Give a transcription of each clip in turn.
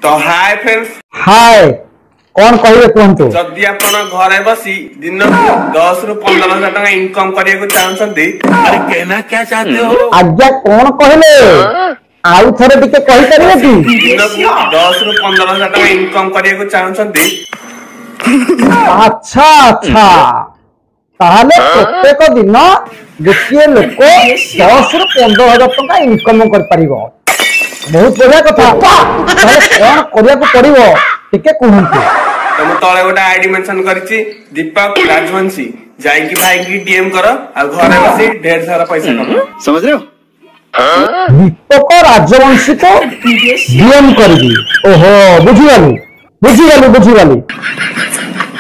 तो hi friends hi कौन कहिए कहतु जदि आपण घरे बसी दिन को 10 रु 15,000 टका इनकम करिया चाहते अरे कहना क्या चाहते हो आज्ञा कौन कहले आउ थरे टिके कहि परिबे कि दिन को 10 रु 15,000 टका इनकम करिया चाहते अच्छा अच्छा ताहले प्रत्येक दिन गोटे लोक 10 रु 15,000 टका इनकम कर परिबो बहुत बढ़िया कथा ताहले कौन करिया को पड़िबो टिके कहंतु तुम तले गोटे आईडी मेंशन करछि दीपक राजवंशी जाई कि भाई की डीएम करो आ घरे बसी ढेर सारा पैसा कमाओ समझ रहे हो दीपक राजवंशी को डीएम करबी ओहो बुझिगलु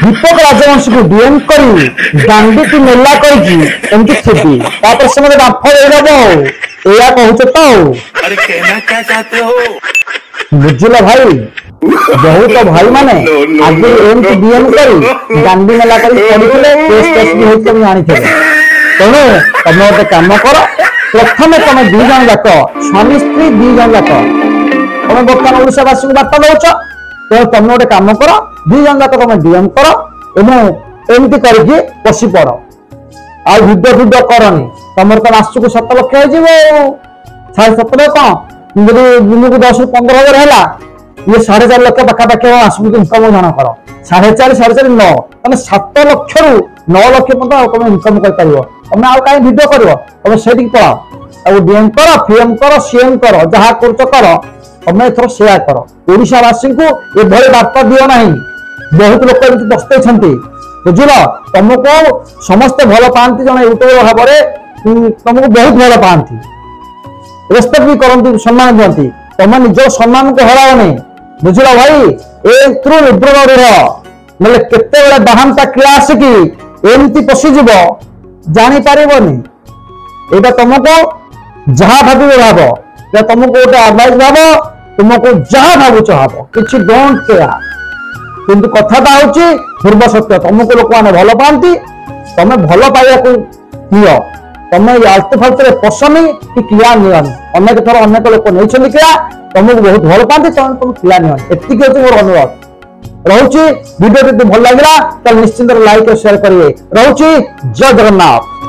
दीपक राजवंशी को डीएम करी गांडी की मेला करजी एमती छेदी तापर से मते बाफा देबो एया कहउछ तो अरे कहना क्या चाहते हो बुझिला भाई बहुत भाई माने आज एमती डीएम करी गांडी मेला करी पडिले केस भी होत हम जानि थे तने तुम गोटे काम कर प्रथम तुम दु जन जाक स्वामी स्त्री दु जन जाक तुम बर्तमान ओडिशावासी को बार्ता दउछ तो तुम गोटे काम कर दु जन जाक तुम डीएम कर एवं एमती करके पशि पड़ आ भिडियो करनी तुम तो मासक 7 लाख हो 7.5 कौन जब दिन को 10 रु 15,000 है ये 4.5 लाख पाखापाखि आसुक इनकम जन कर 4.5 9 तुम 7 लाख रु 9 लाख तुम इनकम कर तुम आउ कहीं भिड कर तुम से पड़ा डीएम कर फिएम कर सीएम कर जहाँ कर तुम एथर सेया कर ओडिशावासी को ये बार्ता दियो ना बहुत लोग बसते बुझल तुमको समस्ते भल पाती जन यूट्यूबर भाव में तुमको बहुत भल पाती रेस्पेक्ट भी करती सम्मान दिखती तुम निज सम्मान को हराओ नहीं बुझल भाई एक निद्र रूढ़ केते बड़े बाहानता क्रिया आसिकी एमती पशिजीव जापर यहाँ तुमको जहाँ भाव भाव तुमको गोटे एडवाइस भाव तुमको जहाँ भावुच भाव कि डोंट केयर किंतु कथाटा हूँ पूर्व सत्य तुमको लोक मैंने भल पाती तुम भल पाइबा नियो तुम आलतू फालतू पसनी कि क्रिया नियनि अनेक थर अनेक लोक नहीं क्रिया तुमको बहुत भल पाती तुम क्रिया नियनि एति मोर अनुरोध रोचे वीडियो भल लगे निश्चिंत लाइक और शेयर करिए रोचे जय जगन्नाथ।